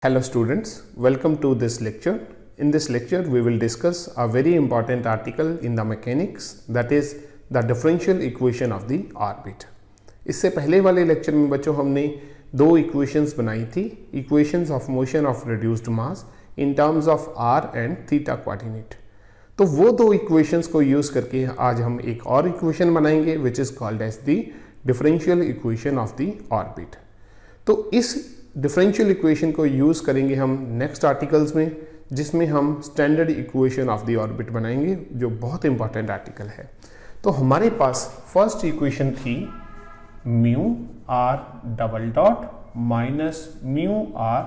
Hello students, welcome to this lecture. In this lecture we will discuss a very important article in the mechanics, that is the differential equation of the orbit. इससे पहले वाले lecture में बच्चों हमने दो equations बनाई थी, equations of motion of reduced mass in terms of r and theta coordinate. तो वो दो इक्वेशंस को यूज करके आज हम एक और इक्वेशन बनाएंगे which is called as the differential equation of the orbit. तो इस डिफरेंशियल इक्वेशन को यूज करेंगे हम नेक्स्ट आर्टिकल्स में, जिसमें हम standard equation of the orbit बनाएंगे, जो बहुत इंपॉर्टेंट आर्टिकल है। तो हमारे पास फर्स्ट इक्वेशन थी mu r double dot minus mu r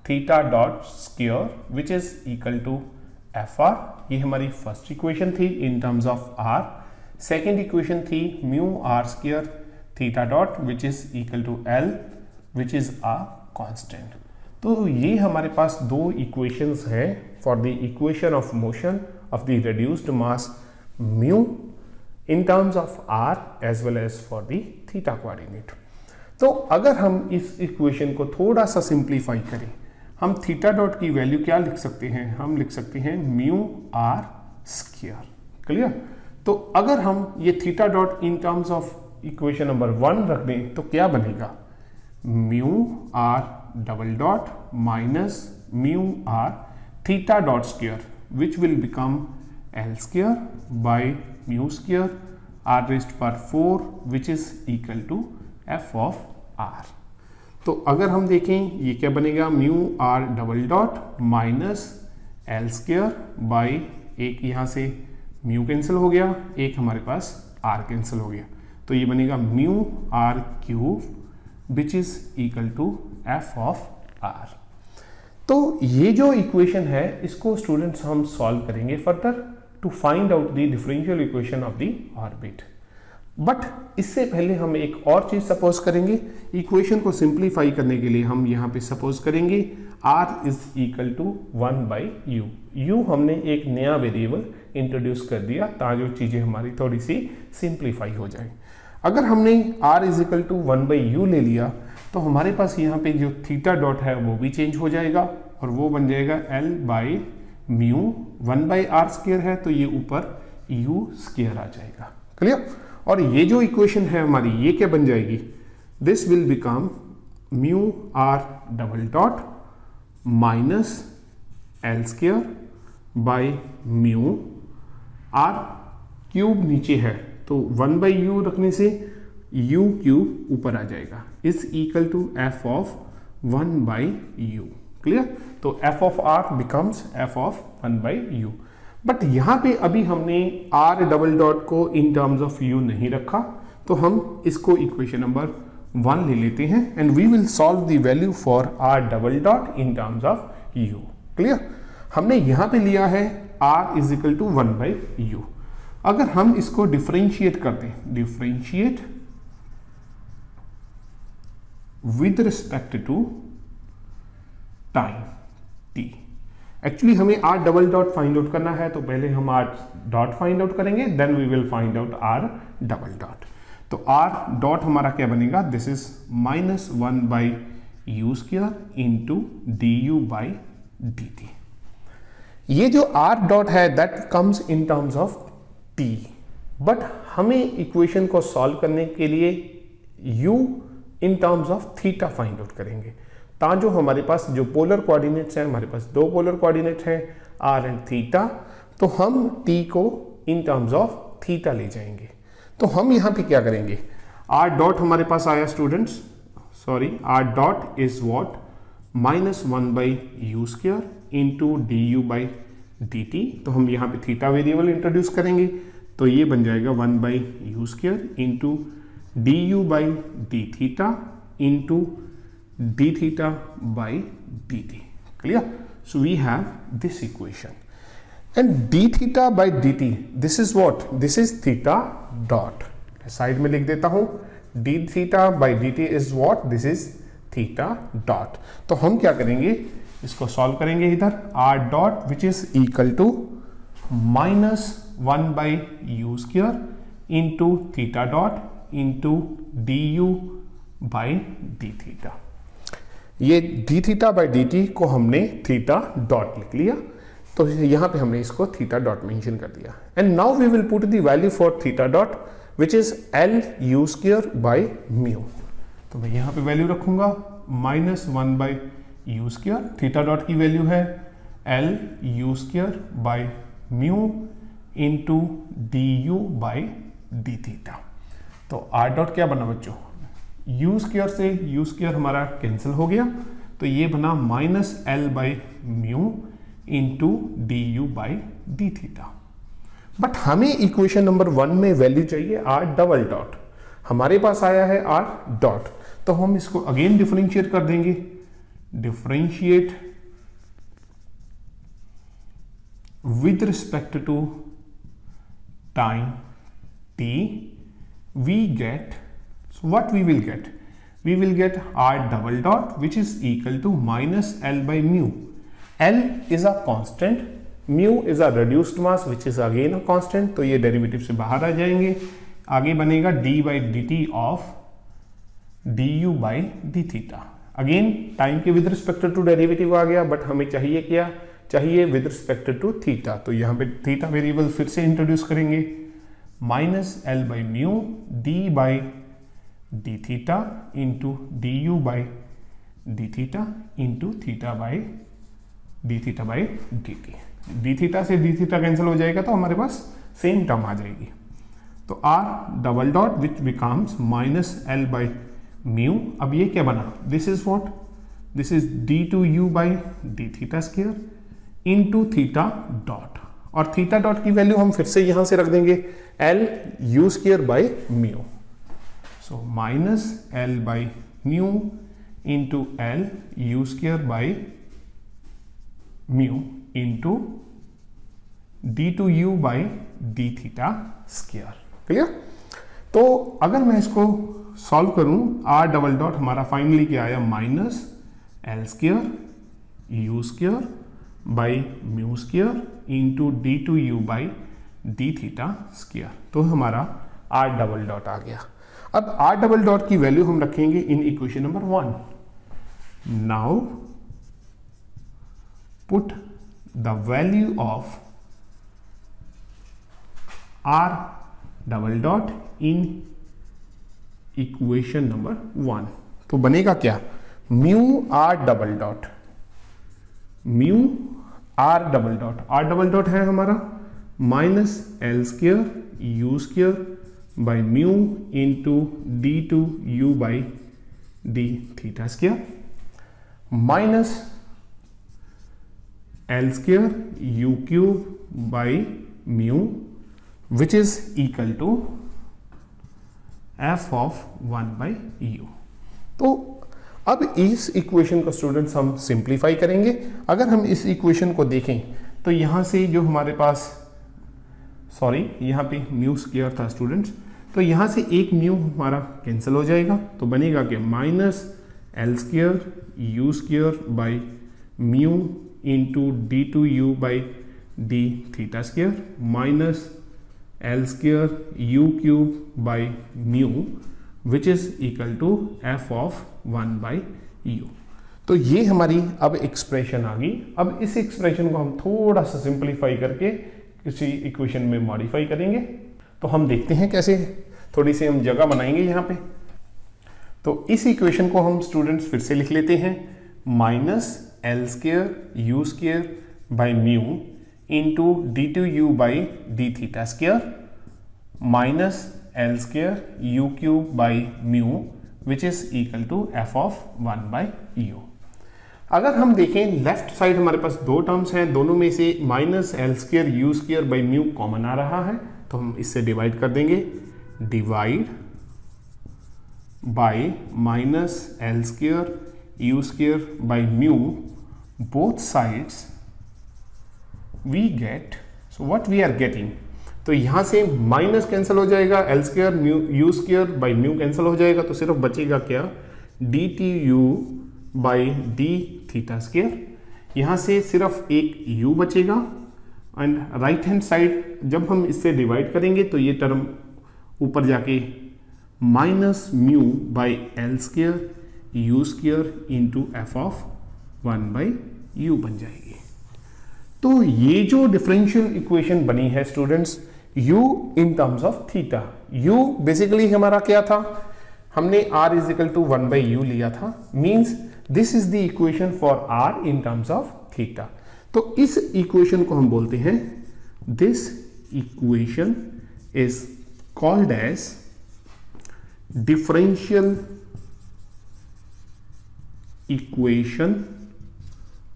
theta dot square which is equal to f r. ये हमारी फर्स्ट इक्वेशन थी in terms of r. Second equation थी mu r square theta dot which is equal to l which is a constant. तो ये हमारे पास दो equations हैं for the equation of motion of the reduced mass mu in terms of r as well as for the theta coordinate. तो अगर हम इस इक्वेशन को थोड़ा सा सिंप्लीफाई करें, हम थीटा डॉट की वैल्यू क्या लिख सकते हैं? हम लिख सकते हैं म्यू आर स्क्वायर। क्लियर? तो अगर हम ये theta dot in terms of equation number 1 रख दें तो क्या बनेगा? Mu r double dot minus mu r theta dot square which will become l square by mu square r raised power 4 which is equal to f of r. तो अगर हम देखें ये क्या बनेगा? Mu r double dot minus l square by, एक यहाँ से म्यू कैंसिल हो गया, एक हमारे पास आर कैंसिल हो गया, तो ये बनेगा mu r cube which is equal to f of r. तो ये जो इक्वेशन है इसको स्टूडेंट्स हम सॉल्व करेंगे further to find out the differential equation of the orbit. But इससे पहले हम एक और चीज सपोज करेंगे। इक्वेशन को सिंप्लीफाई करने के लिए हम यहाँ पे सपोज करेंगे r is equal to 1 by u. U हमने एक नया वेरिएबल इंट्रोड्यूस कर दिया ताकि चीजें हमारी थोड़ी सी सिंप्लीफाई हो जाए। अगर हमने r is equal to 1 by u ले लिया तो हमारे पास यहाँ पे जो थीटा डॉट है वो भी चेंज हो जाएगा और वो बन जाएगा l by mu. 1 by r square है तो ये ऊपर u स्क्वायर आ जाएगा। क्लियर? और ये जो इक्वेशन है हमारी ये क्या बन जाएगी? This will become mu r double dot minus l square by mu r cube नीचे है तो 1 बाई यू रखने से u क्यूब ऊपर आ जाएगा, is equal to f of 1 by u. Clear? तो f of r becomes f of 1 by u. But यहां पे अभी हमने r डबल डॉट को इन टर्म्स ऑफ u नहीं रखा, तो हम इसको इक्वेशन नंबर 1 ले लेते हैं and we will solve the value for r double dot in terms of u। Clear? हमने यहां पे लिया है r is equal to 1 by u. अगर हम इसको डिफरेंशिएट करते हैं, differentiate with respect to time t, actually हमें r double dot find out करना है, तो पहले हम r डॉट फाइंड आउट करेंगे, then we will find out r double dot. तो r डॉट हमारा क्या बनेगा? This is minus 1 by u square into d u by d T. ये जो r डॉट है that comes in terms of t, but हमें equation को solve करने के लिए u in terms of theta find out करेंगे। जो हमारे पास जो पोलर कोऑर्डिनेट्स हैं, हमारे पास दो पोलर कोऑर्डिनेट हैं r एंड थीटा, तो हम t को इन टर्म्स ऑफ थीटा ले जाएंगे। तो हम यहाँ पे क्या करेंगे? r डॉट हमारे पास आया students, sorry, r dot is what? Minus 1 by u square into d u by d T. तो हम यहाँ पे थीटा वेरिएबल इंट्रोड्यूस करेंगे, तो ये बन जाएगा 1 by u square into d u by d theta into d theta by d t. Clear? So we have this equation and d theta by d t, this is what? This is theta dot. Side में लिख देता हूं, d theta by d t is what? This is theta dot. तो हम क्या करेंगे? इसको solve करेंगे इधर, r dot which is equal to minus 1 by u square into theta dot into d u by d theta. ये d theta by d t को हमने थीटा डॉट लिख लिया, तो यहाँ पे हमने इसको थीटा डॉट मेंशन कर दिया। And now we will put the value for theta dot which is l u square by mu. तो मैं यहाँ पे वैल्यू रखूंगा -1 by u square, theta dot की वैल्यू है l u square by mu into d u by d theta. तो r dot क्या बना बच्चों, यू स्क्वायर से यू स्क्वायर हमारा कैंसिल हो गया, तो ये बना -l by mu into d u by d theta. But हमें इक्वेशन नंबर 1 में वैल्यू चाहिए आर डबल डॉट, हमारे पास आया है आर डॉट, तो हम इसको अगेन डिफरेंशिएट कर देंगे। Differentiate with respect to time t, we get, so what we will get? We will get r double dot which is equal to -l by mu. L is a constant, mu is a reduced mass which is again a constant, तो ये derivative से बाहर आ जाएंगे। आगे बनेगा d by dt of du by d theta। Again time के with respect to derivative आ गया, but हमें चाहिए क्या, चाहिए विद रिस्पेक्ट टू थीटा, तो यहाँ पे थीटा वेरिएबल फिर से इंट्रोड्यूस करेंगे। -l by mu d by d theta into du by d theta into theta by d theta by dt। d theta से d theta कैंसिल हो जाएगा, तो हमारे पास सेम टर्म आ जाएगी। तो r double dot which becomes -l by mu। अब ये क्या बना, this is what, this is d2u by d theta square into theta dot, और थीटा डॉट की वैल्यू हम फिर से यहां से रख देंगे L u square by mu. So -l by mu into L u square by mu into d2u by d theta square. Clear? तो अगर मैं इसको सॉल्व करूं, r डबल डॉट हमारा फाइनली क्या आया, -l square u square by mu square into d2u by d theta square, तो हमारा r डबल डॉट आ गया। अब r डबल डॉट की वैल्यू हम रखेंगे in equation number 1। Now put the value of r double dot in equation number 1, तो बनेगा क्या, mu r double dot, mu r double dot, r double dot है हमारा -l square u square by mu into d2u by d theta square minus l square u cube by mu which is equal to f of 1 by u। तो अब इस equation को students हम simplify करेंगे। अगर हम इस इक्वेशन को देखें तो यहां से जो हमारे पास, सॉरी यहाँ पे म्यू स्क्वायर था स्टूडेंट्स, तो यहाँ से एक म्यू हमारा कैंसिल हो जाएगा, तो बनेगा कि -l square u square by mu into d2u by d theta square minus l square u cube by mu which is equal to f of 1 by u। तो ये हमारी अब एक्सप्रेशन आ गई। अब इस एक्सप्रेशन को हम थोड़ा सा सिंप्लीफाई करके किसी इक्वेशन में मॉडिफाई करेंगे, तो हम देखते हैं कैसे, थोड़ी सी हम जगह बनाएंगे यहाँ पे। तो इस इक्वेशन को हम स्टूडेंट्स फिर से लिख लेते हैं, -l square u square by mu into d2u by d theta square minus l square u cube by mu which is equal to f of 1 by u। अगर हम देखें लेफ्ट साइड हमारे पास दो टर्म्स हैं, दोनों में से -l square u square by mu common आ रहा है, तो हम इससे डिवाइड कर देंगे, divide by -l square u square by mu both sides we get, so what we are getting, तो यहां से माइनस कैंसिल हो जाएगा, l square mu u square by mu cancel हो जाएगा, तो सिर्फ बचेगा क्या, dt(u) by d theta square. यहां से सिर्फ एक u बचेगा एंड राइट हैंड साइड जब हम इससे डिवाइड करेंगे तो ये टर्म ऊपर जाके -μ by l square u square into f of 1/u बन जाएगी। तो ये जो डिफरेंशियल इक्वेशन बनी है students, u in terms of theta, u basically हमारा क्या था, हमने r is equal to 1/u लिया था, means this is the equation for r in terms of theta. तो इस इक्वेशन को हम बोलते हैं, this equation is called as differential equation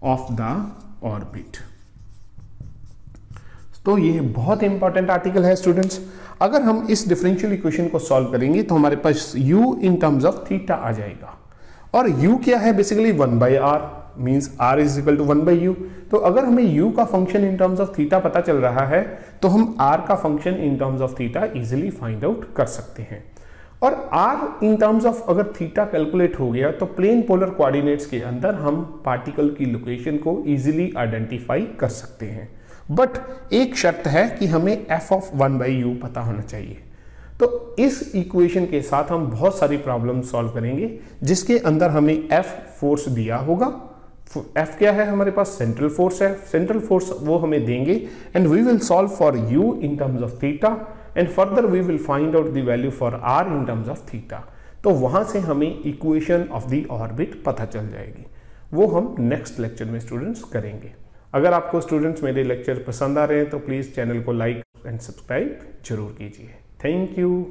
of the orbit. तो ये बहुत इंपॉर्टेंट आर्टिकल है स्टूडेंट्स। अगर हम इस डिफरेंशियल इक्वेशन को सॉल्व करेंगे तो हमारे पास u in terms of theta आ जाएगा, और u क्या है, basically 1/r, means r is equal to 1/u। तो अगर हमें u का function in terms of theta पता चल रहा है तो हम r का function in terms of theta easily find out कर सकते हैं। और r इन टर्म्स ऑफ अगर थीटा कैलकुलेट हो गया तो प्लेन पोलर कोऑर्डिनेट्स के अंदर हम पार्टिकल की लोकेशन को इजीली आइडेंटिफाई कर सकते हैं। बट एक शर्त है कि हमें f ऑफ 1/u पता होना चाहिए। तो इस इक्वेशन के साथ हम बहुत सारी प्रॉब्लम सॉल्व करेंगे जिसके अंदर हमें f फोर्स दिया होगा। f क्या है, हमारे पास सेंट्रल फोर्स है, सेंट्रल फोर्स वो हमें देंगे, and we will solve for u in terms of theta, and further we will find out the value for r in terms of theta. तो वहां से हमें इक्वेशन ऑफ द ऑर्बिट पता चल जाएगी। वो हम नेक्स्ट लेक्चर में स्टूडेंट्स करेंगे। अगर आपको स्टूडेंट्स मेरे लेक्चर पसंद आ रहे हैं तो प्लीज़ चैनल को लाइक एंड सब्सक्राइब जरूर कीजिए। Thank you.